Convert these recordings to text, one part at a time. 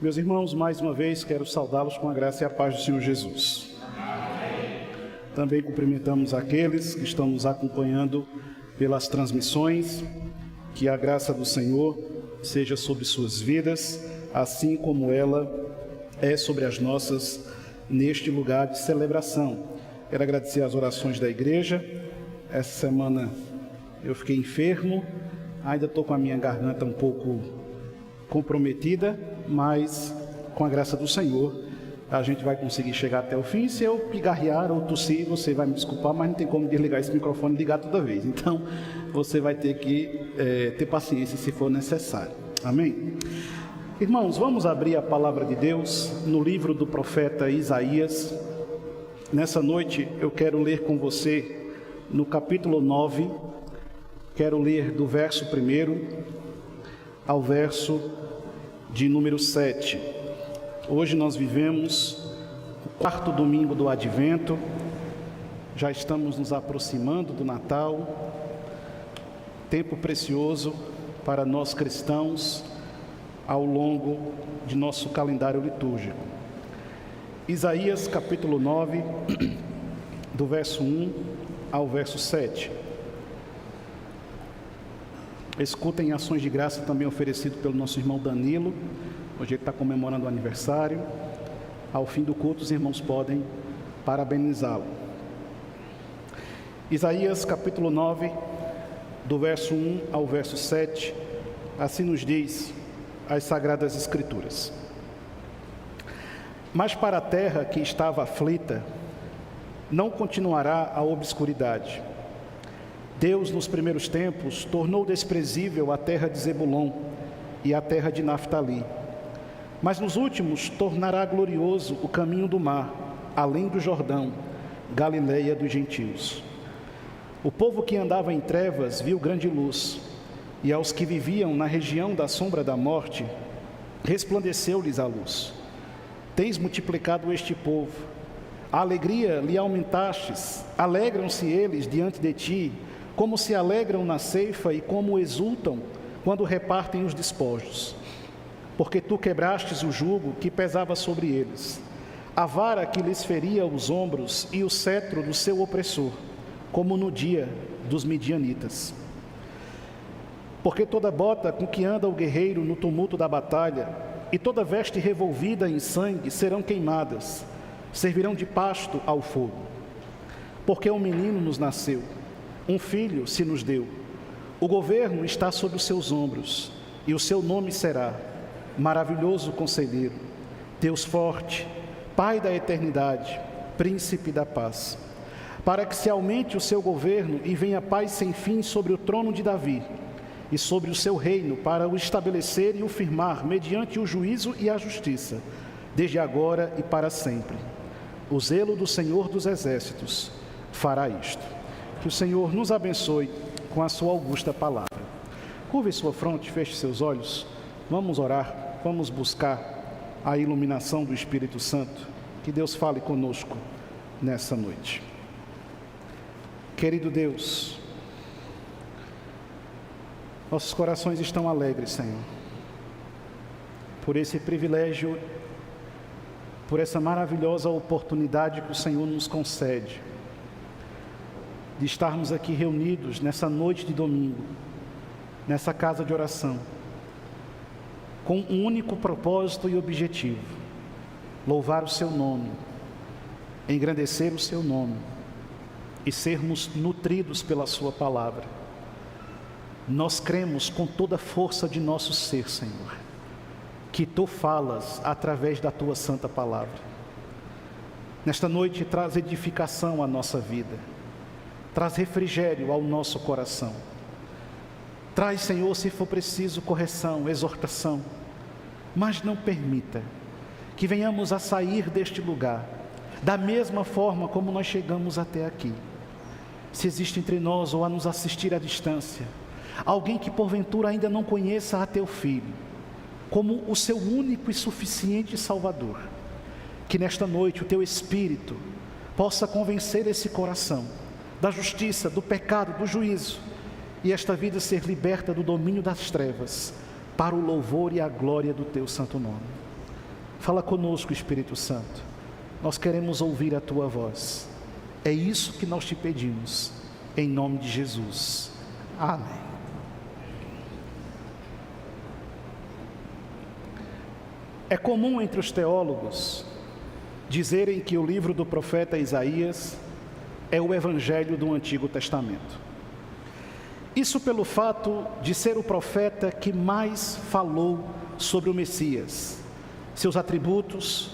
Meus irmãos, mais uma vez quero saudá-los com a graça e a paz do Senhor Jesus. Amém. Também cumprimentamos aqueles que estão nos acompanhando pelas transmissões, que a graça do Senhor seja sobre suas vidas, assim como ela é sobre as nossas neste lugar de celebração. Quero agradecer as orações da igreja. Essa semana eu fiquei enfermo, ainda estou com a minha garganta um pouco comprometida, mas com a graça do Senhor a gente vai conseguir chegar até o fim. Se eu pigarrear ou tossir, você vai me desculpar, mas não tem como desligar esse microfone e ligar toda vez, então você vai ter que ter paciência se for necessário. Amém? Irmãos, vamos abrir a palavra de Deus no livro do profeta Isaías. Nessa noite eu quero ler com você no capítulo 9, quero ler do verso 1 ao verso de número 7. Hoje nós vivemos o 4º domingo do Advento, já estamos nos aproximando do Natal, tempo precioso para nós cristãos ao longo de nosso calendário litúrgico. Isaías capítulo 9, do verso 1 ao verso 7. Escutem ações de graça também oferecido pelo nosso irmão Danilo. Hoje ele está comemorando o aniversário. Ao fim do culto, os irmãos podem parabenizá-lo. Isaías capítulo 9, do verso 1 ao verso 7, assim nos diz as Sagradas Escrituras. Mas para a terra que estava aflita, não continuará a obscuridade. Deus, nos primeiros tempos, tornou desprezível a terra de Zebulon e a terra de Naftali. Mas nos últimos tornará glorioso o caminho do mar, além do Jordão, Galileia dos gentios. O povo que andava em trevas viu grande luz, e aos que viviam na região da sombra da morte, resplandeceu-lhes a luz. Tens multiplicado este povo, a alegria lhe aumentastes, alegram-se eles diante de ti, como se alegram na ceifa e como exultam quando repartem os despojos. Porque tu quebrastes o jugo que pesava sobre eles, a vara que lhes feria os ombros e o cetro do seu opressor, como no dia dos midianitas. Porque toda bota com que anda o guerreiro no tumulto da batalha e toda veste revolvida em sangue serão queimadas, servirão de pasto ao fogo. Porque um menino nos nasceu, um filho se nos deu. O governo está sobre os seus ombros, e o seu nome será Maravilhoso Conselheiro, Deus Forte, Pai da Eternidade, Príncipe da Paz. Para que se aumente o seu governo e venha paz sem fim sobre o trono de Davi, e sobre o seu reino, para o estabelecer e o firmar mediante o juízo e a justiça, desde agora e para sempre. O zelo do Senhor dos Exércitos fará isto. Que o Senhor nos abençoe com a sua augusta palavra. Curve sua fronte, feche seus olhos. Vamos orar, vamos buscar a iluminação do Espírito Santo. Que Deus fale conosco nessa noite. Querido Deus, nossos corações estão alegres, Senhor, por esse privilégio, por essa maravilhosa oportunidade que o Senhor nos concede, de estarmos aqui reunidos nessa noite de domingo, nessa casa de oração, com um único propósito e objetivo: louvar o Seu nome, engrandecer o Seu nome e sermos nutridos pela Sua palavra. Nós cremos com toda a força de nosso ser, Senhor, que Tu falas através da Tua santa palavra. Nesta noite traz edificação à nossa vida, traz refrigério ao nosso coração. Traz, Senhor, se for preciso, correção, exortação, mas não permita que venhamos a sair deste lugar da mesma forma como nós chegamos até aqui. Se existe entre nós ou a nos assistir à distância, alguém que porventura ainda não conheça a Teu Filho como o seu único e suficiente Salvador, que nesta noite o Teu Espírito possa convencer esse coração da justiça, do pecado, do juízo, e esta vida ser liberta do domínio das trevas, para o louvor e a glória do Teu santo nome. Fala conosco, Espírito Santo. Nós queremos ouvir a Tua voz. É isso que nós te pedimos, em nome de Jesus. Amém. É comum entre os teólogos dizerem que o livro do profeta Isaías é o evangelho do Antigo Testamento. Isso pelo fato de ser o profeta que mais falou sobre o Messias, seus atributos,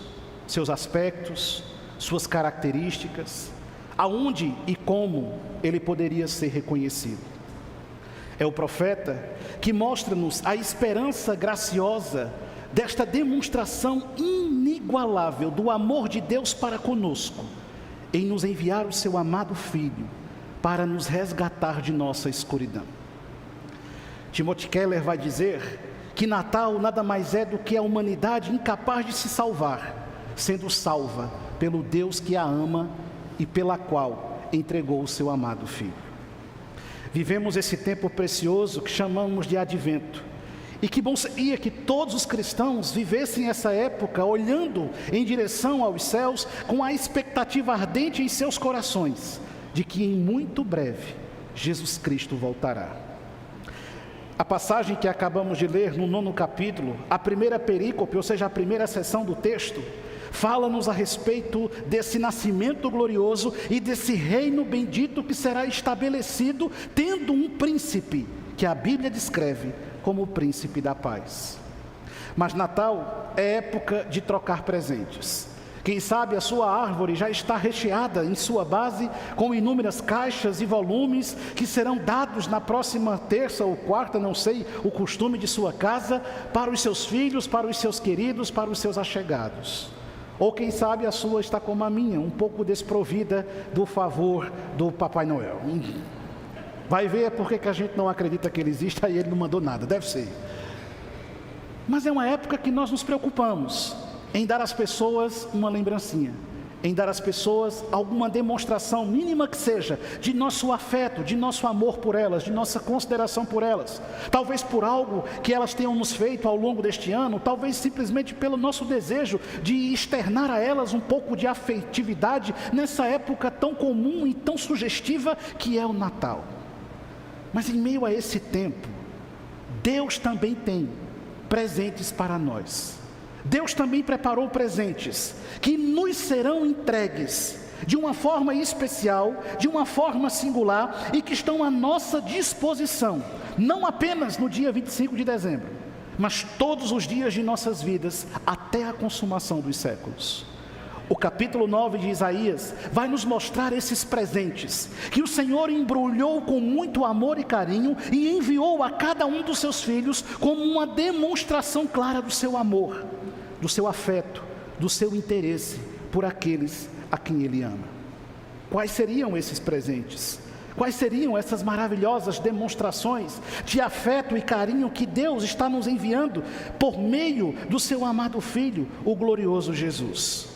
seus aspectos, suas características, aonde e como ele poderia ser reconhecido. É o profeta que mostra-nos a esperança graciosa desta demonstração inigualável do amor de Deus para conosco, em nos enviar o seu amado Filho, para nos resgatar de nossa escuridão. Timothy Keller vai dizer que Natal nada mais é do que a humanidade incapaz de se salvar, sendo salva pelo Deus que a ama e pela qual entregou o seu amado Filho. Vivemos esse tempo precioso que chamamos de Advento, e que bom seria que todos os cristãos vivessem essa época olhando em direção aos céus com a expectativa ardente em seus corações de que em muito breve Jesus Cristo voltará. A passagem que acabamos de ler no 9º capítulo, a primeira perícope, ou seja, a primeira seção do texto, fala-nos a respeito desse nascimento glorioso e desse reino bendito que será estabelecido tendo um príncipe que a Bíblia descreve como o príncipe da paz. Mas Natal é época de trocar presentes. Quem sabe a sua árvore já está recheada em sua base com inúmeras caixas e volumes que serão dados na próxima terça ou quarta, não sei, o costume de sua casa, para os seus filhos, para os seus queridos, para os seus achegados. Ou quem sabe a sua está como a minha, um pouco desprovida do favor do Papai Noel. Vai ver porque que a gente não acredita que ele existe, aí ele não mandou nada, deve ser. Mas é uma época que nós nos preocupamos em dar às pessoas uma lembrancinha, em dar às pessoas alguma demonstração mínima que seja, de nosso afeto, de nosso amor por elas, de nossa consideração por elas. Talvez por algo que elas tenham nos feito ao longo deste ano, talvez simplesmente pelo nosso desejo de externar a elas um pouco de afetividade nessa época tão comum e tão sugestiva que é o Natal. Mas em meio a esse tempo, Deus também tem presentes para nós. Deus também preparou presentes que nos serão entregues de uma forma especial, de uma forma singular e que estão à nossa disposição, não apenas no dia 25 de dezembro, mas todos os dias de nossas vidas até a consumação dos séculos. O capítulo 9 de Isaías vai nos mostrar esses presentes que o Senhor embrulhou com muito amor e carinho e enviou a cada um dos seus filhos como uma demonstração clara do seu amor, do seu afeto, do seu interesse por aqueles a quem Ele ama. Quais seriam esses presentes? Quais seriam essas maravilhosas demonstrações de afeto e carinho que Deus está nos enviando por meio do seu amado Filho, o glorioso Jesus?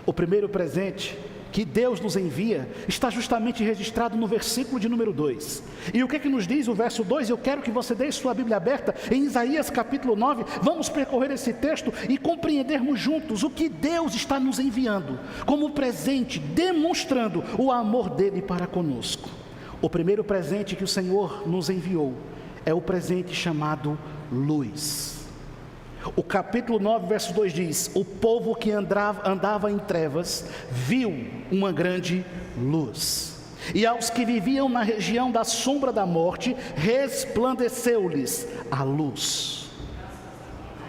O primeiro presente que Deus nos envia está justamente registrado no versículo de número 2. E o que é que nos diz o verso 2? Eu quero que você deixe sua Bíblia aberta em Isaías capítulo 9. Vamos percorrer esse texto e compreendermos juntos o que Deus está nos enviando como presente, demonstrando o amor dele para conosco. O primeiro presente que o Senhor nos enviou é o presente chamado luz. O capítulo 9, verso 2 diz: o povo que andava em trevas viu uma grande luz, e aos que viviam na região da sombra da morte resplandeceu-lhes a luz.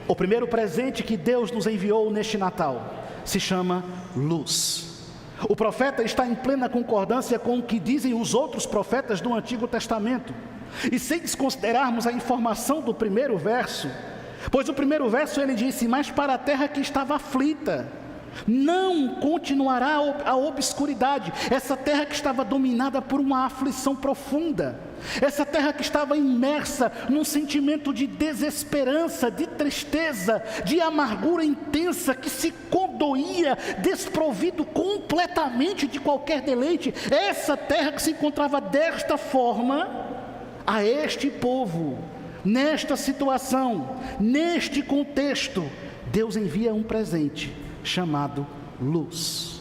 O primeiro presente que Deus nos enviou neste Natal se chama luz. O profeta está em plena concordância com o que dizem os outros profetas do Antigo Testamento, e sem desconsiderarmos a informação do primeiro verso, pois o primeiro verso ele disse: mas para a terra que estava aflita, não continuará a obscuridade. Essa terra que estava dominada por uma aflição profunda, essa terra que estava imersa num sentimento de desesperança, de tristeza, de amargura intensa, que se condoía, desprovido completamente de qualquer deleite. Essa terra que se encontrava desta forma, a este povo, nesta situação, neste contexto, Deus envia um presente chamado luz.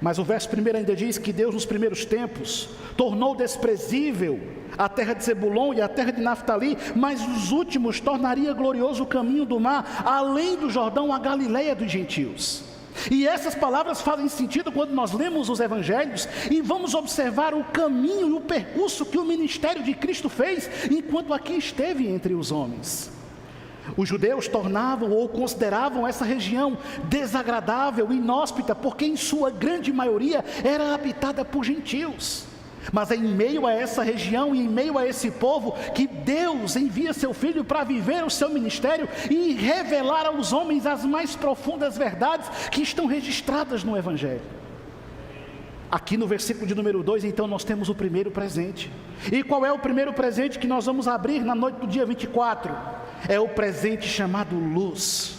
Mas o verso 1 ainda diz que Deus nos primeiros tempos tornou desprezível a terra de Zebulon e a terra de Naftali, mas nos últimos tornaria glorioso o caminho do mar, além do Jordão, a Galileia dos gentios. E essas palavras fazem sentido quando nós lemos os evangelhos e vamos observar o caminho e o percurso que o ministério de Cristo fez enquanto aqui esteve entre os homens. Os judeus tornavam ou consideravam essa região desagradável, inóspita, porque em sua grande maioria era habitada por gentios. Mas é em meio a essa região e em meio a esse povo que Deus envia seu Filho para viver o seu ministério e revelar aos homens as mais profundas verdades que estão registradas no Evangelho. Aqui no versículo de número 2, então, nós temos o primeiro presente. E qual é o primeiro presente que nós vamos abrir na noite do dia 24? É o presente chamado luz.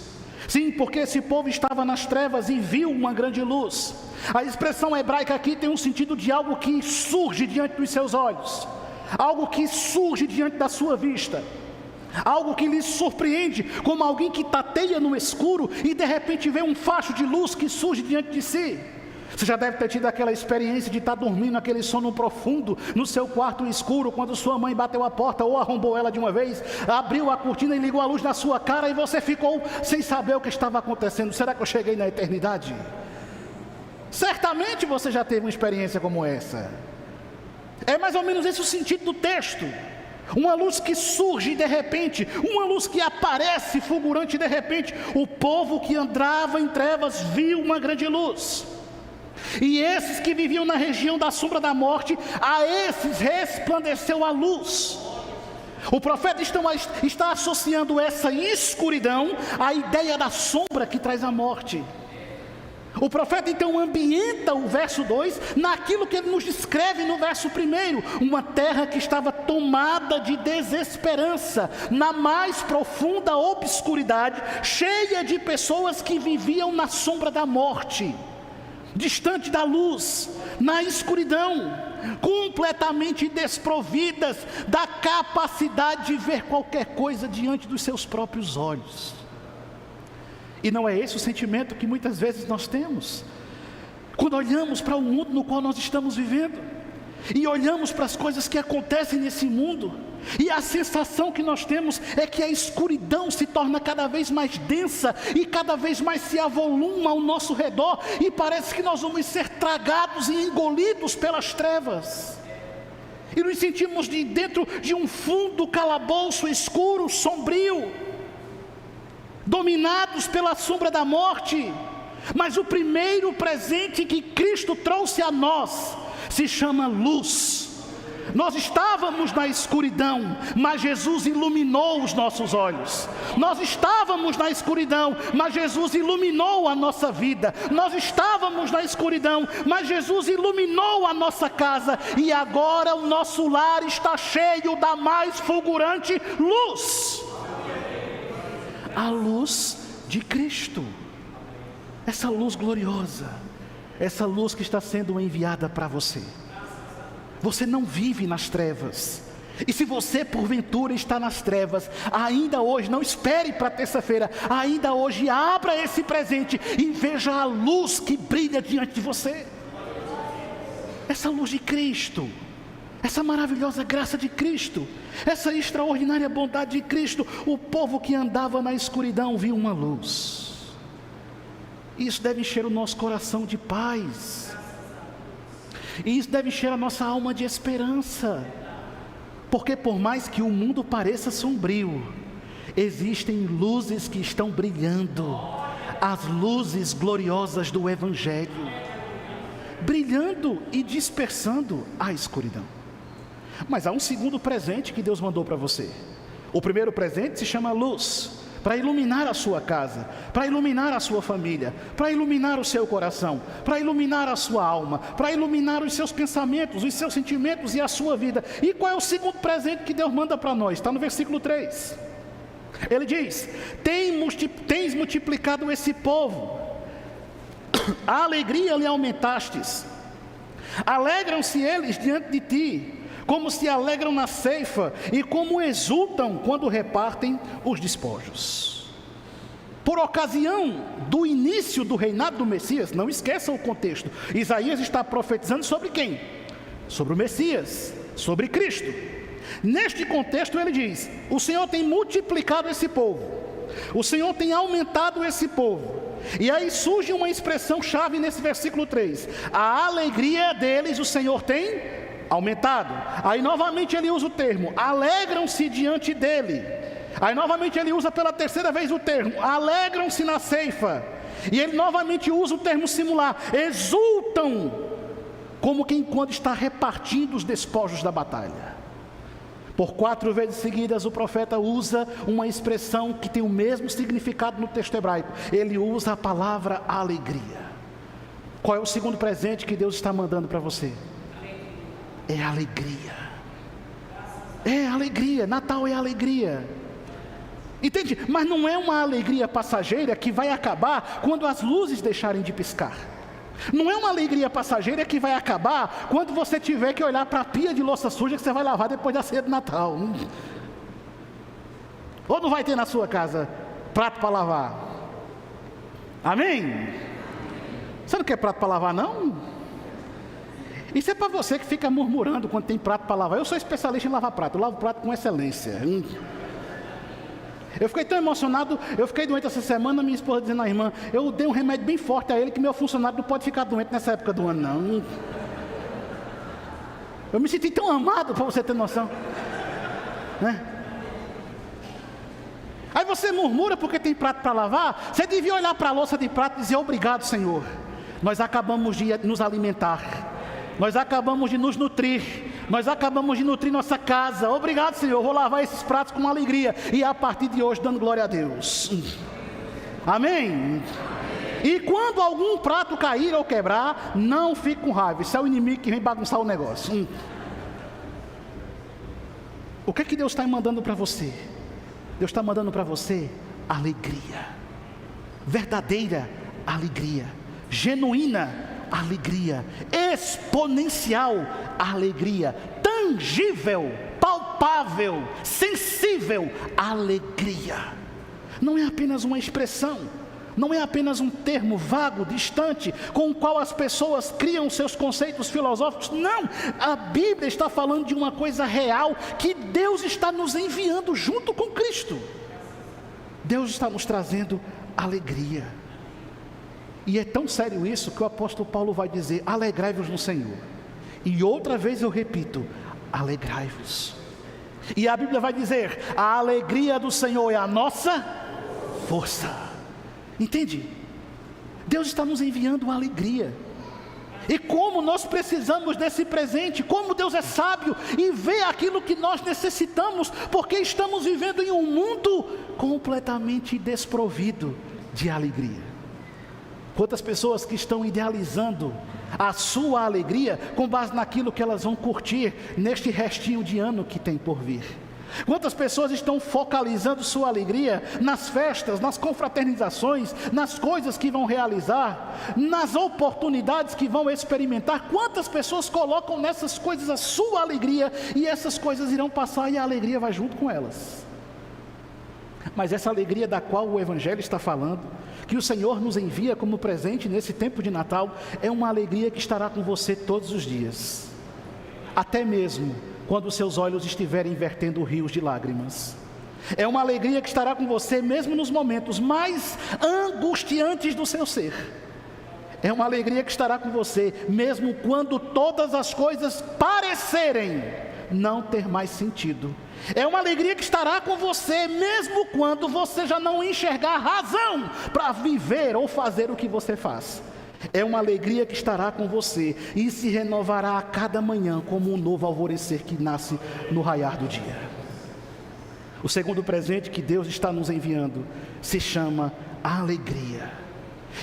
Sim, porque esse povo estava nas trevas e viu uma grande luz. A expressão hebraica aqui tem um sentido de algo que surge diante dos seus olhos, algo que surge diante da sua vista, algo que lhe surpreende, como alguém que tateia no escuro e de repente vê um facho de luz que surge diante de si. Você já deve ter tido aquela experiência de estar dormindo aquele sono profundo no seu quarto escuro, quando sua mãe bateu a porta ou arrombou ela de uma vez, abriu a cortina e ligou a luz na sua cara e você ficou sem saber o que estava acontecendo. Será que eu cheguei na eternidade? Certamente você já teve uma experiência como essa. É mais ou menos esse o sentido do texto. Uma luz que surge de repente, uma luz que aparece fulgurante de repente. O povo que andava em trevas viu uma grande luz. E esses que viviam na região da sombra da morte, a esses resplandeceu a luz. O profeta está associando essa escuridão à ideia da sombra que traz a morte. O profeta então ambienta o verso 2 naquilo que ele nos descreve no verso 1, uma terra que estava tomada de desesperança, na mais profunda obscuridade, cheia de pessoas que viviam na sombra da morte, distante da luz, na escuridão, completamente desprovidas da capacidade de ver qualquer coisa diante dos seus próprios olhos. E não é esse o sentimento que muitas vezes nós temos quando olhamos para o mundo no qual nós estamos vivendo e olhamos para as coisas que acontecem nesse mundo, e a sensação que nós temos é que a escuridão se torna cada vez mais densa e cada vez mais se avoluma ao nosso redor, e parece que nós vamos ser tragados e engolidos pelas trevas, e nos sentimos dentro de um fundo calabouço escuro, sombrio, dominados pela sombra da morte. Mas o primeiro presente que Cristo trouxe a nós se chama luz. Nós estávamos na escuridão, mas Jesus iluminou os nossos olhos. Nós estávamos na escuridão, mas Jesus iluminou a nossa vida. Nós estávamos na escuridão, mas Jesus iluminou a nossa casa. E agora o nosso lar está cheio da mais fulgurante luz. A luz de Cristo. Essa luz gloriosa, essa luz que está sendo enviada para você. Você não vive nas trevas. E se você porventura está nas trevas, ainda hoje, não espere para terça-feira, ainda hoje abra esse presente e veja a luz que brilha diante de você. Essa luz de Cristo, essa maravilhosa graça de Cristo, essa extraordinária bondade de Cristo. O povo que andava na escuridão viu uma luz. Isso deve encher o nosso coração de paz. E isso deve encher a nossa alma de esperança. Porque por mais que o mundo pareça sombrio, existem luzes que estão brilhando. As luzes gloriosas do Evangelho, brilhando e dispersando a escuridão. Mas há um segundo presente que Deus mandou para você. O primeiro presente se chama luz, para iluminar a sua casa, para iluminar a sua família, para iluminar o seu coração, para iluminar a sua alma, para iluminar os seus pensamentos, os seus sentimentos e a sua vida. E qual é o segundo presente que Deus manda para nós? Está no versículo 3. Ele diz: tens multiplicado esse povo, a alegria lhe aumentastes, alegram-se eles diante de ti, como se alegram na ceifa e como exultam quando repartem os despojos. Por ocasião do início do reinado do Messias, não esqueça o contexto, Isaías está profetizando sobre quem? Sobre o Messias, sobre Cristo. Neste contexto ele diz: o Senhor tem multiplicado esse povo, o Senhor tem aumentado esse povo. E aí surge uma expressão chave nesse versículo 3: a alegria deles o Senhor tem aumentado. Aí novamente ele usa o termo, alegram-se diante dele. Aí novamente ele usa pela terceira vez o termo, alegram-se na ceifa. E ele novamente usa o termo singular, exultam, como quem quando está repartindo os despojos da batalha. Por 4 vezes seguidas o profeta usa uma expressão que tem o mesmo significado no texto hebraico. Ele usa a palavra alegria. Qual é o segundo presente que Deus está mandando para você? É alegria. É alegria, Natal é alegria. Entende? Mas não é uma alegria passageira que vai acabar quando as luzes deixarem de piscar. Não é uma alegria passageira que vai acabar quando você tiver que olhar para a pia de louça suja que você vai lavar depois da ceia do Natal. Ou não vai ter na sua casa prato para lavar? Amém? Você não quer prato para lavar, não? Isso é para você que fica murmurando quando tem prato para lavar. Eu sou especialista em lavar prato, eu lavo prato com excelência. Eu fiquei tão emocionado, eu fiquei doente essa semana, minha esposa dizendo à irmã, eu dei um remédio bem forte a ele, que meu funcionário não pode ficar doente nessa época do ano, não. Eu me senti tão amado, para você ter noção, né? Aí você murmura porque tem prato para lavar. Você devia olhar para a louça de prato e dizer: obrigado, Senhor, nós acabamos de nos alimentar, nós acabamos de nos nutrir, nós acabamos de nutrir nossa casa. Obrigado, Senhor, vou lavar esses pratos com alegria e a partir de hoje dando glória a Deus. Amém? E quando algum prato cair ou quebrar, não fique com raiva, isso é o inimigo que vem bagunçar o negócio. O que é que Deus está mandando para você? Deus está mandando para você alegria, verdadeira alegria, genuína alegria, exponencial alegria, tangível, palpável, sensível alegria. Não é apenas uma expressão, não é apenas um termo vago, distante, com o qual as pessoas criam seus conceitos filosóficos. Não, a Bíblia está falando de uma coisa real, que Deus está nos enviando junto com Cristo. Deus está nos trazendo alegria. E é tão sério isso que o apóstolo Paulo vai dizer: alegrai-vos no Senhor. E outra vez eu repito: alegrai-vos. E a Bíblia vai dizer: a alegria do Senhor é a nossa força. Entende? Deus está nos enviando alegria. E como nós precisamos desse presente, como Deus é sábio e vê aquilo que nós necessitamos, porque estamos vivendo em um mundo completamente desprovido de alegria. Quantas pessoas que estão idealizando a sua alegria com base naquilo que elas vão curtir neste restinho de ano que tem por vir. Quantas pessoas estão focalizando sua alegria nas festas, nas confraternizações, nas coisas que vão realizar, nas oportunidades que vão experimentar. Quantas pessoas colocam nessas coisas a sua alegria, e essas coisas irão passar e a alegria vai junto com elas. Mas essa alegria da qual o Evangelho está falando, que o Senhor nos envia como presente nesse tempo de Natal, é uma alegria que estará com você todos os dias, até mesmo quando seus olhos estiverem vertendo rios de lágrimas. É uma alegria que estará com você mesmo nos momentos mais angustiantes do seu ser. É uma alegria que estará com você mesmo quando todas as coisas parecerem não ter mais sentido. É uma alegria que estará com você mesmo quando você já não enxergar razão para viver ou fazer o que você faz. É uma alegria que estará com você e se renovará a cada manhã como um novo alvorecer que nasce no raiar do dia. O segundo presente que Deus está nos enviando se chama alegria.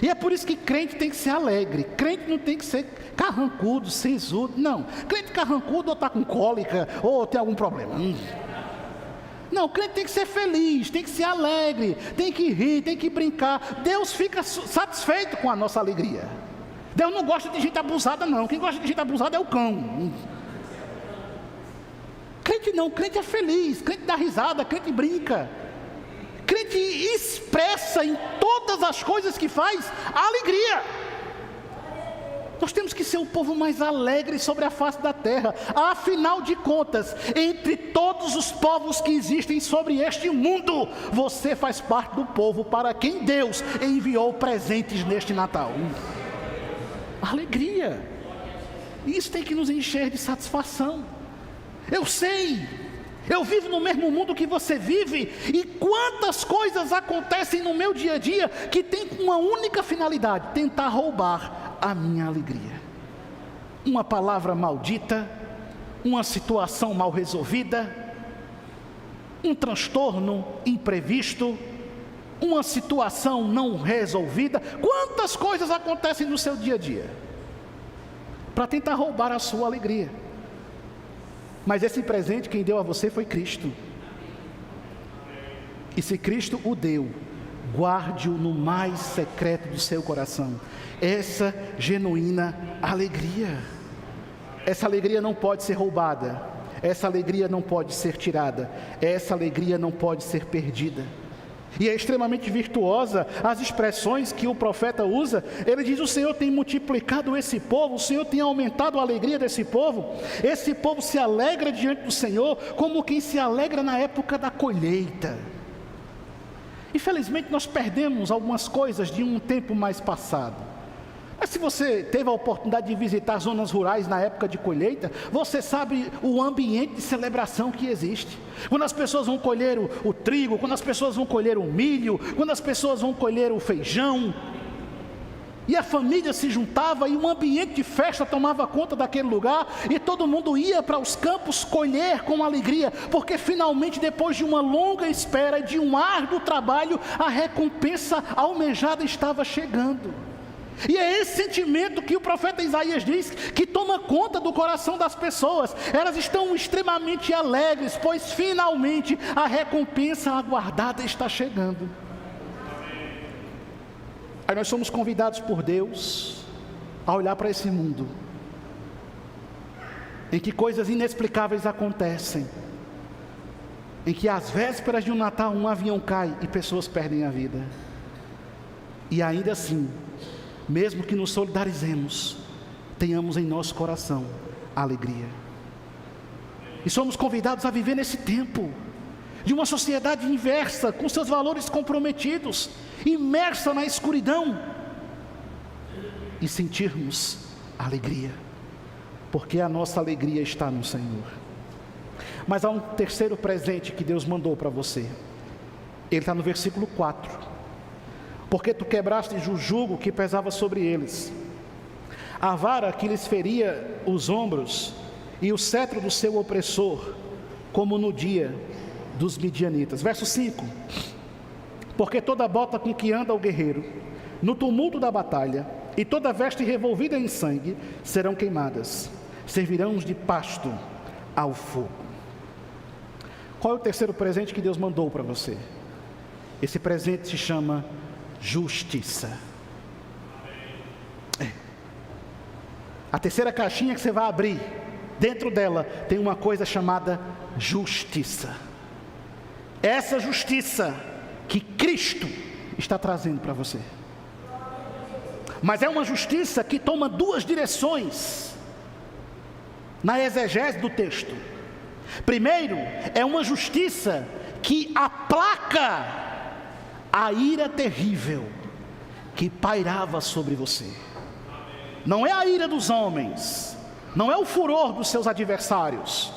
E é por isso que crente tem que ser alegre. Crente não tem que ser carrancudo, sisudo, não. Crente carrancudo ou está com cólica ou tem algum problema. Não, crente tem que ser feliz, tem que ser alegre, tem que rir, tem que brincar. Deus fica satisfeito com a nossa alegria. Deus não gosta de gente abusada, não. Quem gosta de gente abusada é o cão. Crente não, crente é feliz, crente dá risada, crente brinca. Crente expressa em todas as coisas que faz a alegria. Nós temos que ser o povo mais alegre sobre a face da terra. Afinal de contas, entre todos os povos que existem sobre este mundo, você faz parte do povo para quem Deus enviou presentes neste Natal. Alegria. Isso tem que nos encher de satisfação. Eu sei, eu vivo no mesmo mundo que você vive, e quantas coisas acontecem no meu dia a dia que tem uma única finalidade: tentar roubar a minha alegria. Uma palavra maldita, uma situação mal resolvida, um transtorno imprevisto, uma situação não resolvida. Quantas coisas acontecem no seu dia a dia para tentar roubar a sua alegria? Mas esse presente quem deu a você foi Cristo. E se Cristo o deu, guarde-o no mais secreto do seu coração. Essa genuína alegria. Essa alegria não pode ser roubada. Essa alegria não pode ser tirada. Essa alegria não pode ser perdida. E é extremamente virtuosa as expressões que o profeta usa. Ele diz: o Senhor tem multiplicado esse povo, o Senhor tem aumentado a alegria desse povo. Esse povo se alegra diante do Senhor como quem se alegra na época da colheita. Infelizmente nós perdemos algumas coisas de um tempo mais passado. Mas se você teve a oportunidade de visitar zonas rurais na época de colheita, você sabe o ambiente de celebração que existe. Quando as pessoas vão colher o trigo, quando as pessoas vão colher o milho, quando as pessoas vão colher o feijão, e a família se juntava e um ambiente de festa tomava conta daquele lugar, e todo mundo ia para os campos colher com alegria, porque finalmente, depois de uma longa espera e de um árduo trabalho, a recompensa almejada estava chegando. E é esse sentimento que o profeta Isaías diz que toma conta do coração das pessoas. Elas estão extremamente alegres, pois finalmente a recompensa aguardada está chegando. Aí nós somos convidados por Deus a olhar para esse mundo em que coisas inexplicáveis acontecem, em que às vésperas de um Natal um avião cai e pessoas perdem a vida. E ainda assim, mesmo que nos solidarizemos, tenhamos em nosso coração a alegria. E somos convidados a viver nesse tempo de uma sociedade inversa, com seus valores comprometidos, imersa na escuridão, e sentirmos alegria, porque a nossa alegria está no Senhor. Mas há um terceiro presente que Deus mandou para você. Ele está no versículo 4. Porque tu quebraste o jugo que pesava sobre eles, a vara que lhes feria os ombros, e o cetro do seu opressor, como no dia dos midianitas. Verso 5. Porque toda bota com que anda o guerreiro, no tumulto da batalha, e toda veste revolvida em sangue, serão queimadas, servirão de pasto ao fogo. Qual é o terceiro presente que Deus mandou para você? Esse presente se chama justiça. A terceira caixinha que você vai abrir, dentro dela tem uma coisa chamada justiça. Essa justiça que Cristo está trazendo para você. Mas é uma justiça que toma duas direções na exegese do texto. Primeiro, é uma justiça que aplaca a ira terrível que pairava sobre você. Não é a ira dos homens, não é o furor dos seus adversários,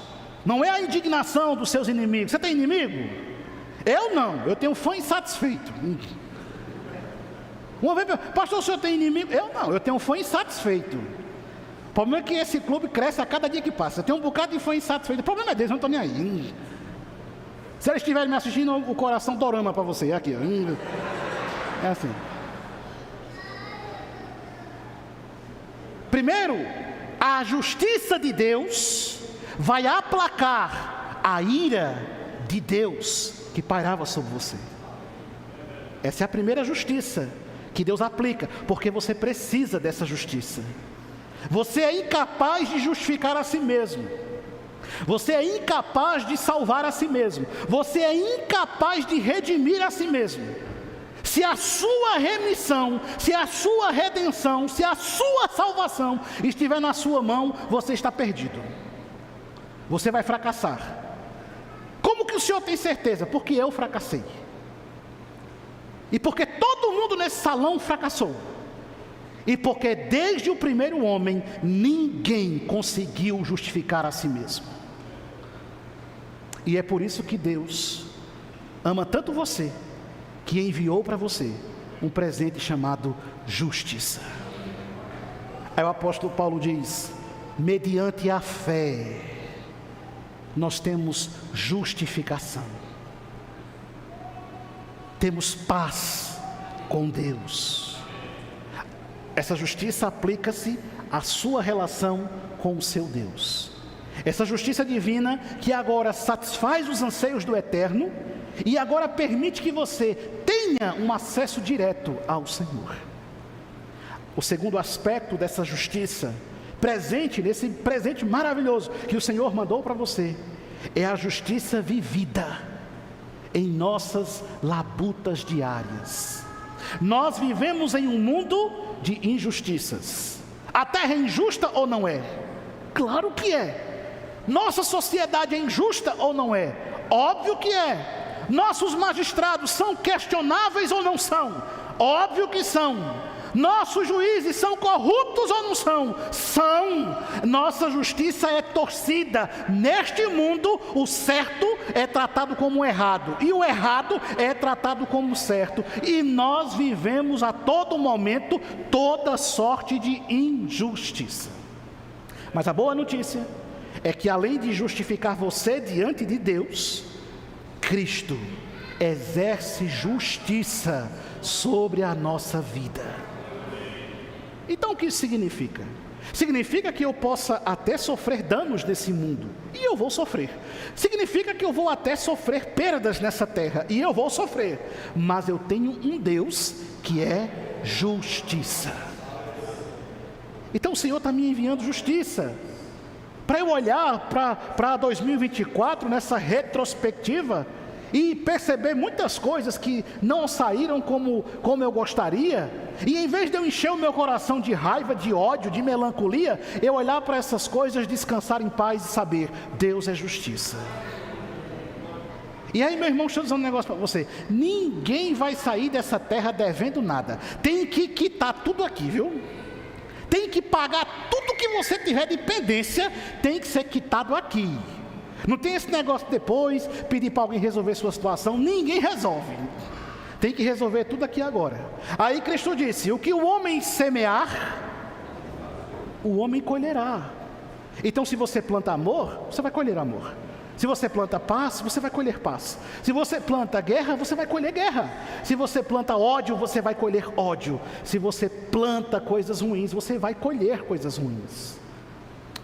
não é a indignação dos seus inimigos. Você tem inimigo? Eu não, eu tenho fã insatisfeito. Uma vez, pastor, o senhor tem inimigo? Eu não, eu tenho fã insatisfeito. O problema é que esse clube cresce a cada dia que passa. Eu tenho um bocado de fã insatisfeito. O problema é deles, eu não estou nem aí. Se eles estiverem me assistindo, o coração dorama para você. É aqui, ó. É assim. Primeiro, a justiça de Deus vai aplacar a ira de Deus que pairava sobre você. Essa é a primeira justiça que Deus aplica, porque você precisa dessa justiça. Você é incapaz de justificar a si mesmo. Você é incapaz de salvar a si mesmo. Você é incapaz de redimir a si mesmo. Se a sua remissão, se a sua redenção, se a sua salvação estiver na sua mão, você está perdido. Você vai fracassar. Como que o Senhor tem certeza? Porque eu fracassei. E porque todo mundo nesse salão fracassou. E porque desde o primeiro homem, ninguém conseguiu justificar a si mesmo. E é por isso que Deus ama tanto você, que enviou para você um presente chamado justiça. Aí o apóstolo Paulo diz: mediante a fé, nós temos justificação. Temos paz com Deus. Essa justiça aplica-se à sua relação com o seu Deus. Essa justiça divina que agora satisfaz os anseios do eterno e agora permite que você tenha um acesso direto ao Senhor. O segundo aspecto dessa justiça, presente nesse presente maravilhoso que o Senhor mandou para você, é a justiça vivida em nossas labutas diárias. Nós vivemos em um mundo de injustiças. A terra é injusta ou não é? Claro que é. Nossa sociedade é injusta ou não é? Óbvio que é. Nossos magistrados são questionáveis ou não são? Óbvio que são. Nossos juízes são corruptos ou não são? São. Nossa justiça é torcida. Neste mundo, o certo é tratado como errado e o errado é tratado como certo. E nós vivemos a todo momento toda sorte de injustiça. Mas a boa notícia é que além de justificar você diante de Deus, Cristo exerce justiça sobre a nossa vida. Então o que isso significa? Significa que eu possa até sofrer danos nesse mundo, e eu vou sofrer. Significa que eu vou até sofrer perdas nessa terra, e eu vou sofrer. Mas eu tenho um Deus que é justiça. Então o Senhor está me enviando justiça, para eu olhar para 2024 nessa retrospectiva e perceber muitas coisas que não saíram como eu gostaria, e em vez de eu encher o meu coração de raiva, de ódio, de melancolia, eu olhar para essas coisas, descansar em paz e saber: Deus é justiça. E aí, meu irmão, deixa eu dizer um negócio para você: ninguém vai sair dessa terra devendo nada. Tem que quitar tudo aqui, viu? Tem que pagar tudo que você tiver de pendência, tem que ser quitado aqui. Não tem esse negócio depois, pedir para alguém resolver sua situação. Ninguém resolve. Tem que resolver tudo aqui agora. Aí Cristo disse: o que o homem semear, o homem colherá. Então, se você planta amor, você vai colher amor. Se você planta paz, você vai colher paz. Se você planta guerra, você vai colher guerra. Se você planta ódio, você vai colher ódio. Se você planta coisas ruins, você vai colher coisas ruins.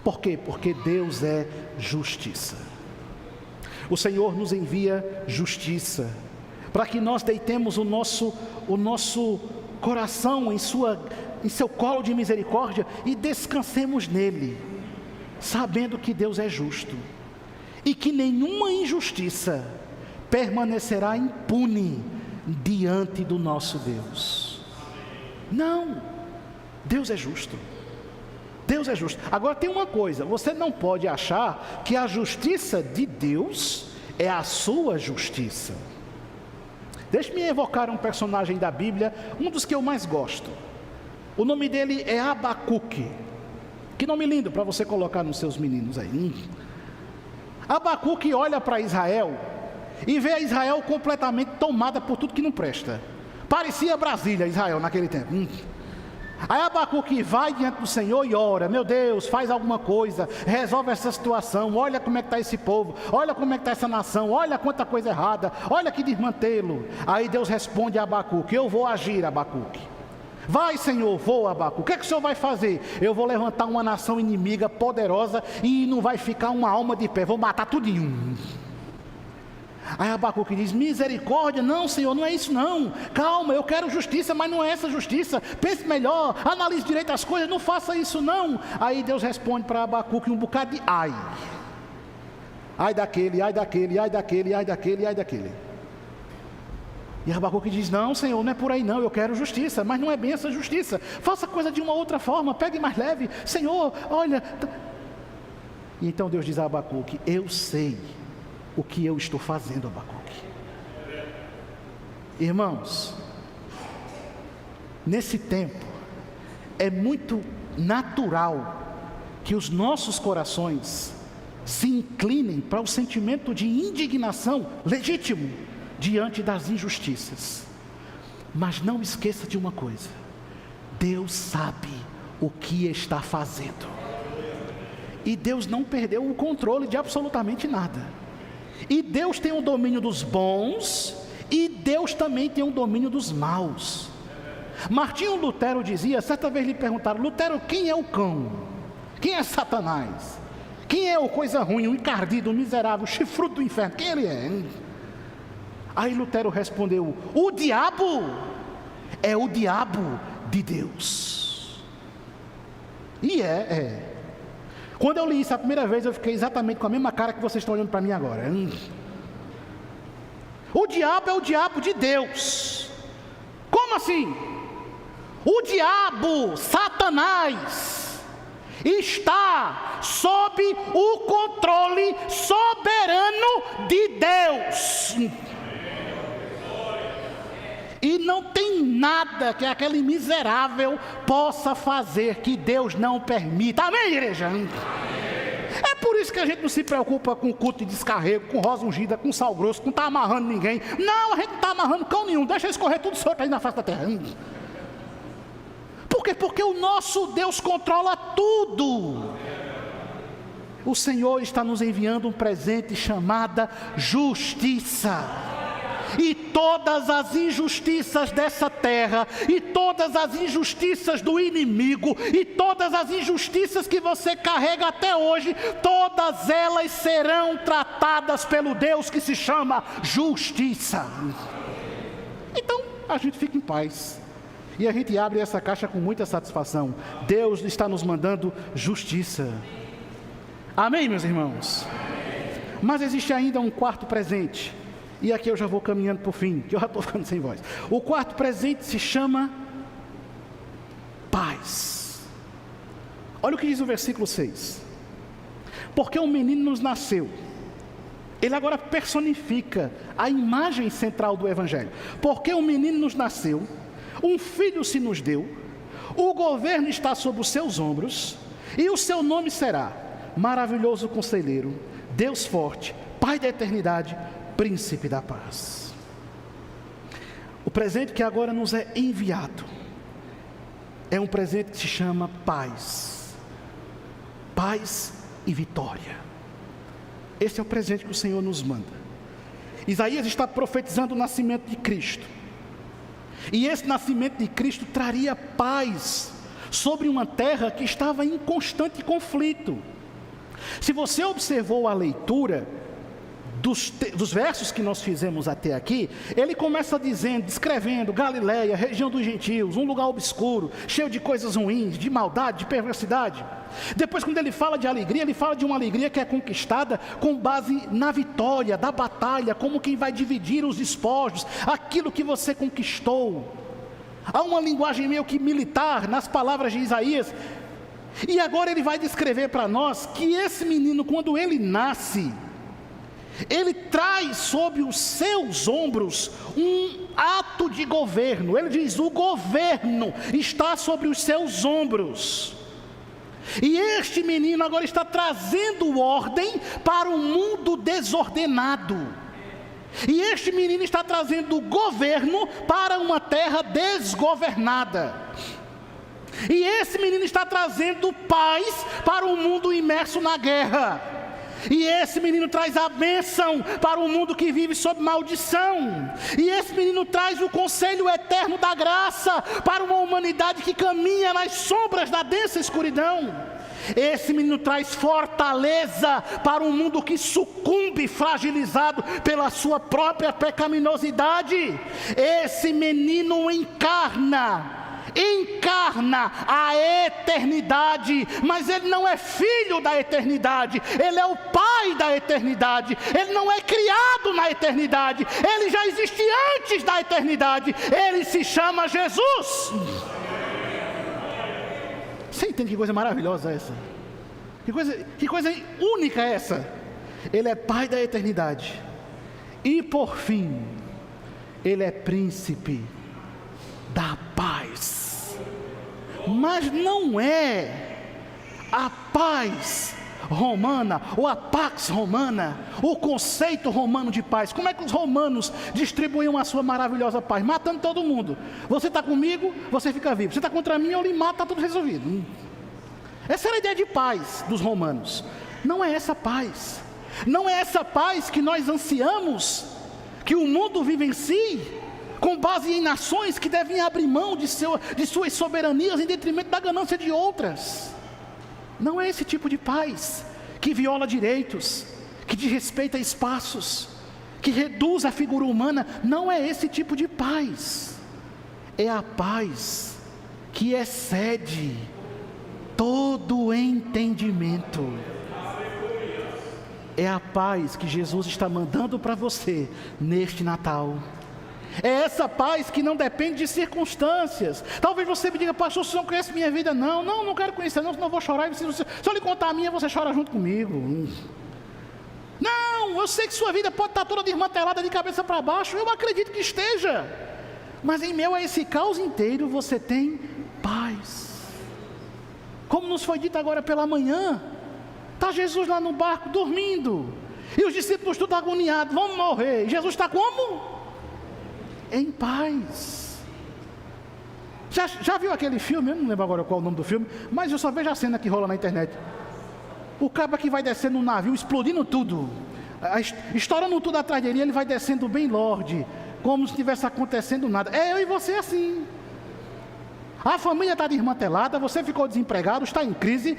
Por quê? Porque Deus é justiça. O Senhor nos envia justiça, para que nós deitemos o nosso coração em seu colo de misericórdia e descansemos nele, sabendo que Deus é justo e que nenhuma injustiça permanecerá impune diante do nosso Deus. Não, Deus é justo. Deus é justo. Agora tem uma coisa: você não pode achar que a justiça de Deus é a sua justiça. Deixe-me evocar um personagem da Bíblia, um dos que eu mais gosto. O nome dele é Abacuque. Que nome lindo para você colocar nos seus meninos aí. Abacuque olha para Israel e vê a Israel completamente tomada por tudo que não presta. Parecia Brasília, Israel, naquele tempo. Aí Abacuque vai diante do Senhor e ora: meu Deus, faz alguma coisa, resolve essa situação, olha como é que está esse povo, olha como é que está essa nação, olha quanta coisa errada, olha que desmantelo. Aí Deus responde a Abacuque: eu vou agir, Abacuque. Vai, Senhor, vou, Abacuque. O que é que o Senhor vai fazer? Eu vou levantar uma nação inimiga poderosa e não vai ficar uma alma de pé, vou matar tudinho. Aí Abacuque diz: misericórdia, não, Senhor, não é isso não. Calma, eu quero justiça, mas não é essa justiça. Pense melhor, analise direito as coisas, não faça isso não. Aí Deus responde para Abacuque um bocado de ai. ai daquele, ai daquele, ai daquele, ai daquele, ai daquele. E Abacuque diz, não Senhor, não é por aí não, eu quero justiça, mas não é bem essa justiça, faça coisa de uma outra forma, pegue mais leve, Senhor, olha. E então Deus diz a Abacuque, eu sei o que eu estou fazendo, Abacuque. Irmãos, nesse tempo, é muito natural que os nossos corações se inclinem para o sentimento de indignação legítimo diante das injustiças. Mas não esqueça de uma coisa: Deus sabe o que está fazendo. E Deus não perdeu o controle de absolutamente nada. E Deus tem o domínio dos bons, e Deus também tem o domínio dos maus. Martinho Lutero dizia, certa vez lhe perguntaram, Lutero, quem é o cão? Quem é Satanás? Quem é o coisa ruim, o encardido, o miserável, o chifrudo do inferno? Quem ele é? Aí Lutero respondeu, o diabo é o diabo de Deus. E quando eu li isso a primeira vez, eu fiquei exatamente com a mesma cara que vocês estão olhando para mim agora. O diabo é o diabo de Deus. Como assim? O diabo, Satanás, está sob o controle soberano de Deus. E não tem nada que aquele miserável possa fazer que Deus não permita. Amém, igreja? Amém. É por isso que a gente não se preocupa com culto de descarrego, com rosa ungida, com sal grosso, com não estar amarrando ninguém. Não, a gente não está amarrando cão nenhum. Deixa escorrer tudo solto aí na face da terra. Por quê? Porque o nosso Deus controla tudo. O Senhor está nos enviando um presente chamado justiça. E todas as injustiças dessa terra, e todas as injustiças do inimigo, e todas as injustiças que você carrega até hoje, todas elas serão tratadas pelo Deus que se chama justiça. Então a gente fica em paz, e a gente abre essa caixa com muita satisfação. Deus está nos mandando justiça. Amém, meus irmãos? Mas existe ainda um quarto presente. E aqui eu já vou caminhando para o fim, que eu já estou ficando sem voz. O quarto presente se chama paz. Olha o que diz o versículo 6. Porque um menino nos nasceu. Ele agora personifica a imagem central do Evangelho. Porque um menino nos nasceu, um filho se nos deu, o governo está sobre os seus ombros, e o seu nome será Maravilhoso Conselheiro, Deus Forte, Pai da Eternidade, Príncipe da Paz. O presente que agora nos é enviado é um presente que se chama paz. Paz e vitória. Esse é o presente que o Senhor nos manda. Isaías está profetizando o nascimento de Cristo. E esse nascimento de Cristo traria paz sobre uma terra que estava em constante conflito. Se você observou a leitura dos versos que nós fizemos até aqui, ele começa descrevendo Galileia, região dos gentios, um lugar obscuro, cheio de coisas ruins, de maldade, de perversidade. Depois, quando ele fala de alegria, ele fala de uma alegria que é conquistada com base na vitória, da batalha, como quem vai dividir os despojos, aquilo que você conquistou. Há uma linguagem meio que militar nas palavras de Isaías. E agora ele vai descrever para nós que esse menino, quando ele nasce, ele traz sobre os seus ombros um ato de governo. Ele diz, o governo está sobre os seus ombros. E este menino agora está trazendo ordem para um mundo desordenado. E este menino está trazendo governo para uma terra desgovernada. E esse menino está trazendo paz para um mundo imerso na guerra. E esse menino traz a bênção para um mundo que vive sob maldição. E esse menino traz o conselho eterno da graça para uma humanidade que caminha nas sombras da densa escuridão. Esse menino traz fortaleza para um mundo que sucumbe fragilizado pela sua própria pecaminosidade. Esse menino encarna encarna a eternidade, mas Ele não é filho da eternidade, Ele é o Pai da eternidade. Ele não é criado na eternidade, Ele já existe antes da eternidade. Ele se chama Jesus. Você entende que coisa maravilhosa é essa? Que coisa única é essa? Ele é Pai da eternidade e, por fim, Ele é príncipe da paz. Mas não é a paz romana, ou a pax romana, o conceito romano de paz. Como é que os romanos distribuíam a sua maravilhosa paz? Matando todo mundo. Você está comigo, você fica vivo. Você está contra mim, eu lhe mato, está tudo resolvido. Essa era a ideia de paz dos romanos. Não é essa paz. Não é essa paz que nós ansiamos, que o mundo vivencie, com base em nações que devem abrir mão de suas soberanias em detrimento da ganância de outras. Não é esse tipo de paz que viola direitos, que desrespeita espaços, que reduz a figura humana. Não é esse tipo de paz. É a paz que excede todo entendimento. É a paz que Jesus está mandando para você neste Natal. É essa paz que não depende de circunstâncias. Talvez você me diga: pastor, você não conhece minha vida. Não quero conhecer não, senão eu vou chorar. Se eu lhe contar a minha, você chora junto comigo. Não, eu sei que sua vida pode estar toda desmantelada de cabeça para baixo. Eu acredito que esteja. Mas em meio a esse caos inteiro, você tem paz. Como nos foi dito agora pela manhã, está Jesus lá no barco dormindo, e os discípulos todos agoniados, vamos morrer. E Jesus está como? Em paz. Já viu aquele filme? Eu não lembro agora qual é o nome do filme, mas eu só vejo a cena que rola na internet. O cara que vai descendo no navio, explodindo tudo, estourando tudo atrás dele, ele vai descendo bem lorde, como se estivesse acontecendo nada. É eu e você assim. A família está desmantelada, você ficou desempregado, está em crise,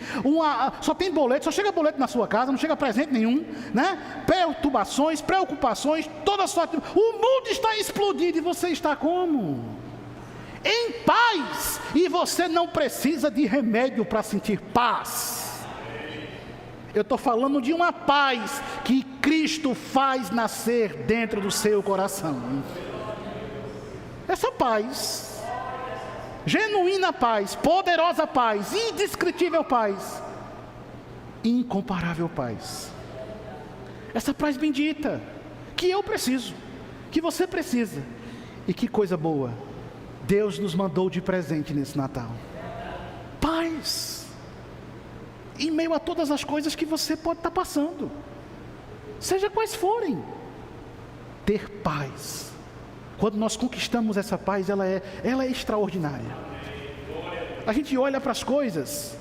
só tem boleto, só chega boleto na sua casa, não chega presente nenhum, né? Perturbações, preocupações, toda sorte. O mundo está explodindo e você está como? Em paz. E você não precisa de remédio para sentir paz. Eu estou falando de uma paz que Cristo faz nascer dentro do seu coração. Essa paz, genuína paz, poderosa paz, indescritível paz, incomparável paz. Essa paz bendita, que eu preciso, que você precisa. E que coisa boa, Deus nos mandou de presente nesse Natal. Paz, em meio a todas as coisas que você pode estar passando, seja quais forem. Ter paz. Quando nós conquistamos essa paz, ela é extraordinária. A gente olha para as coisas,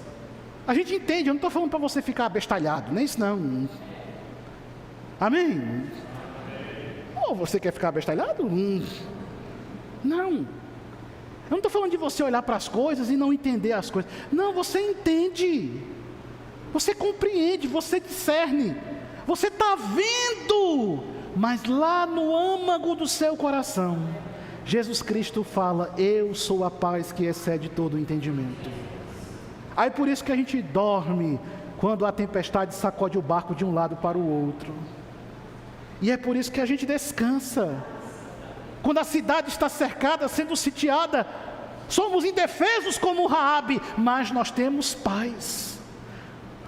a gente entende. Eu não estou falando para você ficar abestalhado, nem isso não. Amém? Ou você quer ficar abestalhado? Não. Eu não estou falando de você olhar para as coisas e não entender as coisas. Não, você entende. Você compreende, você discerne. Você está vendo. Mas lá no âmago do seu coração, Jesus Cristo fala: eu sou a paz que excede todo o entendimento. Aí por isso que a gente dorme quando a tempestade sacode o barco de um lado para o outro. E é por isso que a gente descansa. Quando a cidade está cercada, sendo sitiada, somos indefesos como Raabe, mas nós temos paz.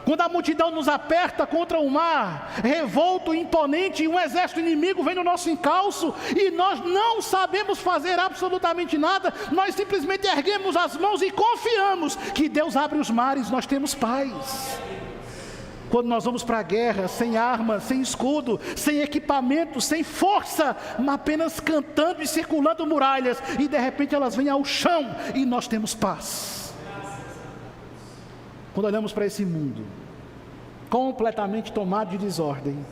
Quando a multidão nos aperta contra o mar, revolto, imponente, e um exército inimigo vem no nosso encalço, e nós não sabemos fazer absolutamente nada, nós simplesmente erguemos as mãos e confiamos que Deus abre os mares, nós temos paz. Quando nós vamos para a guerra, sem armas, sem escudo, sem equipamento, sem força, mas apenas cantando e circulando muralhas, e de repente elas vêm ao chão, e nós temos paz. Quando olhamos para esse mundo, completamente tomado de desordem,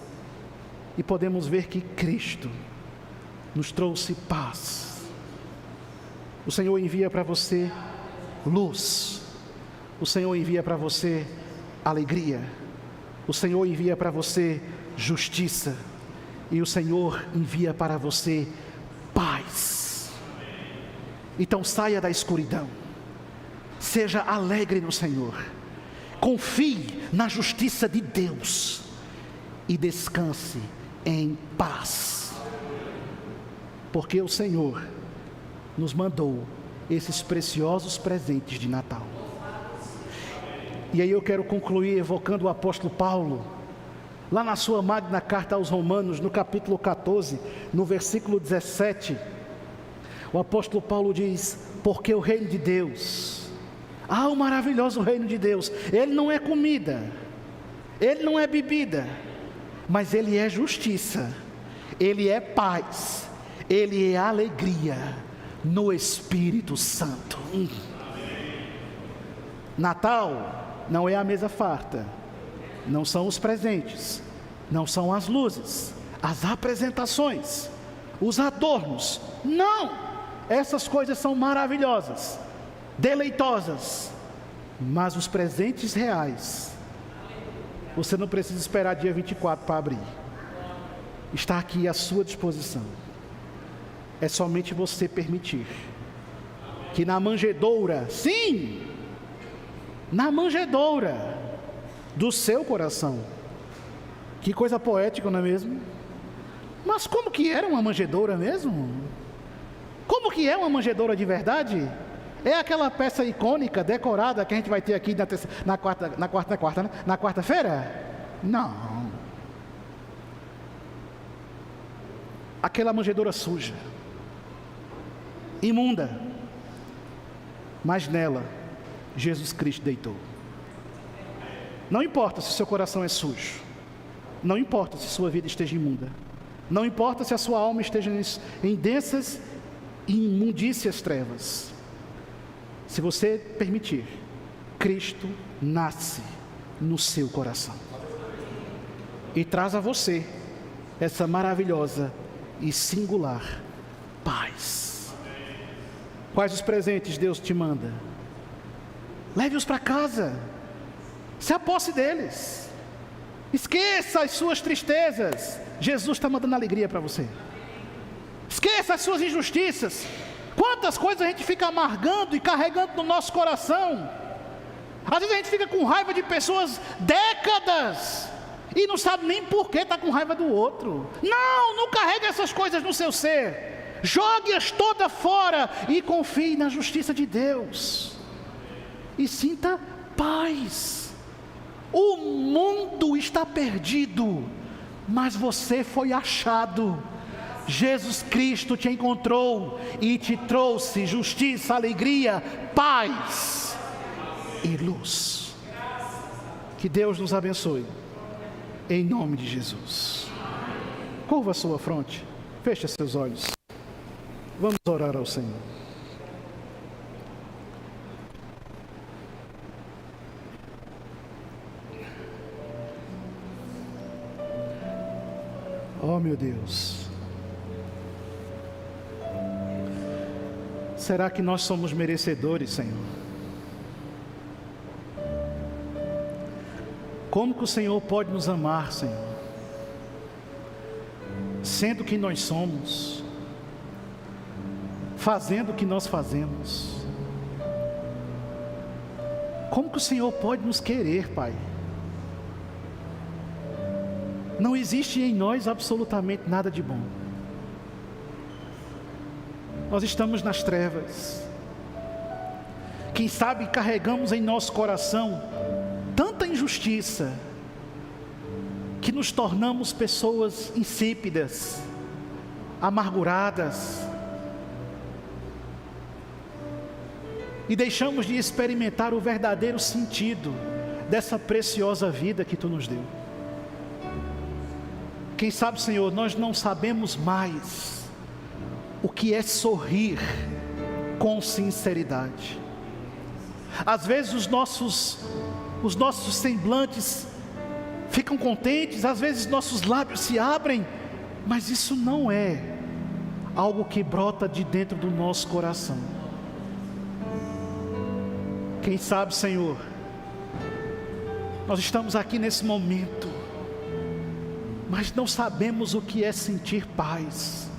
e podemos ver que Cristo nos trouxe paz. O Senhor envia para você luz, o Senhor envia para você alegria, o Senhor envia para você justiça, e o Senhor envia para você paz. Então saia da escuridão. Seja alegre no Senhor. Confie na justiça de Deus e descanse em paz, porque o Senhor nos mandou esses preciosos presentes de Natal. E aí eu quero concluir evocando o apóstolo Paulo, lá na sua magna carta aos Romanos, no capítulo 14, no versículo 17, o apóstolo Paulo diz: porque o reino de Deus, o maravilhoso reino de Deus, ele não é comida, ele não é bebida, mas ele é justiça, ele é paz, ele é alegria no Espírito Santo. Natal não é a mesa farta, não são os presentes, não são as luzes, as apresentações, os adornos, não, essas coisas são maravilhosas, deleitosas, mas os presentes reais, você não precisa esperar dia 24 para abrir, está aqui à sua disposição. É somente você permitir que na manjedoura, sim, na manjedoura do seu coração, que coisa poética, não é mesmo? Mas como que era uma manjedoura mesmo? Como que é uma manjedoura de verdade? É aquela peça icônica, decorada, que a gente vai ter aqui na quarta-feira? Não. Aquela manjedoura suja, imunda, mas nela Jesus Cristo deitou. Não importa se seu coração é sujo, não importa se sua vida esteja imunda, não importa se a sua alma esteja em densas e imundícias trevas. Se você permitir, Cristo nasce no seu coração e traz a você essa maravilhosa e singular paz. Quais os presentes Deus te manda? Leve-os para casa, se aposse deles, esqueça as suas tristezas. Jesus está mandando alegria para você. Esqueça as suas injustiças. Quantas coisas a gente fica amargando e carregando no nosso coração. Às vezes a gente fica com raiva de pessoas décadas e não sabe nem por que está com raiva do outro. Não carregue essas coisas no seu ser. Jogue-as todas fora e confie na justiça de Deus. E sinta paz. O mundo está perdido, mas você foi achado. Jesus Cristo te encontrou e te trouxe justiça, alegria, paz e luz. Que Deus nos abençoe, em nome de Jesus. Curva a sua fronte, feche seus olhos. Vamos orar ao Senhor. Oh, meu Deus. Será que nós somos merecedores, Senhor? Como que o Senhor pode nos amar, Senhor? Sendo quem nós somos, fazendo o que nós fazemos. Como que o Senhor pode nos querer, Pai? Não existe em nós absolutamente nada de bom. Nós estamos nas trevas. Quem sabe carregamos em nosso coração tanta injustiça que nos tornamos pessoas insípidas, amarguradas, e deixamos de experimentar o verdadeiro sentido dessa preciosa vida que Tu nos deu. Quem sabe, Senhor, nós não sabemos mais o que é sorrir com sinceridade. Às vezes os nossos semblantes ficam contentes, às vezes nossos lábios se abrem, mas isso não é algo que brota de dentro do nosso coração. Quem sabe, Senhor, nós estamos aqui nesse momento, mas não sabemos o que é sentir paz,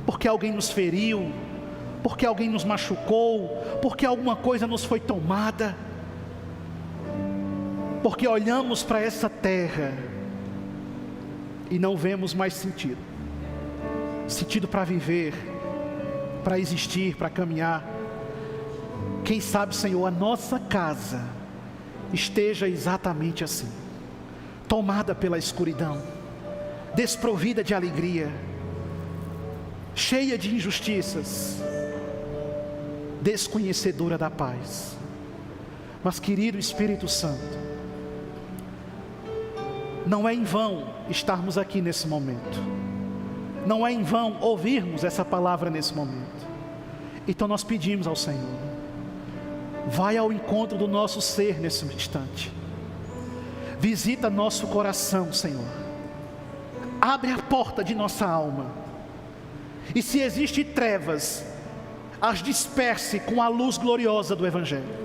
porque alguém nos feriu, porque alguém nos machucou, porque alguma coisa nos foi tomada, porque olhamos para essa terra e não vemos mais sentido para viver, para existir, para caminhar. Quem sabe, Senhor, a nossa casa esteja exatamente assim, tomada pela escuridão, desprovida de alegria, cheia de injustiças, desconhecedora da paz. Mas, querido Espírito Santo, não é em vão estarmos aqui nesse momento, não é em vão ouvirmos essa palavra nesse momento. Então nós pedimos ao Senhor, vai ao encontro do nosso ser nesse instante, visita nosso coração, Senhor, abre a porta de nossa alma, e se existem trevas, as disperse com a luz gloriosa do Evangelho.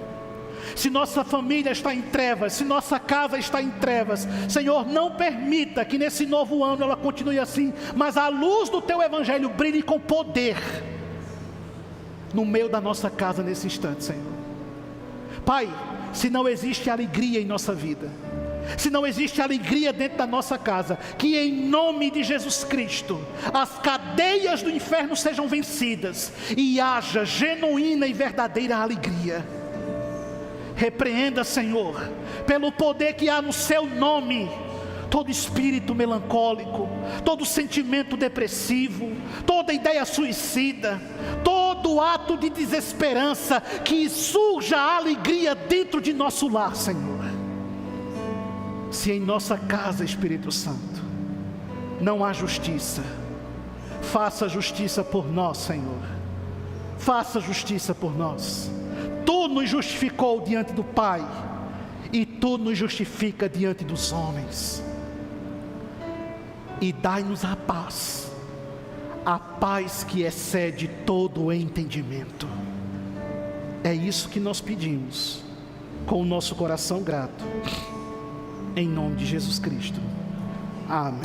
Se nossa família está em trevas, se nossa casa está em trevas, Senhor, não permita que nesse novo ano ela continue assim, mas a luz do Teu Evangelho brilhe com poder no meio da nossa casa nesse instante, Senhor. Pai, se não existe alegria em nossa vida, se não existe alegria dentro da nossa casa, que em nome de Jesus Cristo as cadeias do inferno sejam vencidas e haja genuína e verdadeira alegria. Repreenda, Senhor, pelo poder que há no Seu nome, todo espírito melancólico, todo sentimento depressivo, toda ideia suicida, todo ato de desesperança, que surja a alegria dentro de nosso lar, Senhor. Se em nossa casa, Espírito Santo, não há justiça, faça justiça por nós, Senhor, faça justiça por nós. Tu nos justificou diante do Pai, e Tu nos justifica diante dos homens, e dai-nos a paz que excede todo o entendimento. É isso que nós pedimos, com o nosso coração grato, em nome de Jesus Cristo. Amém.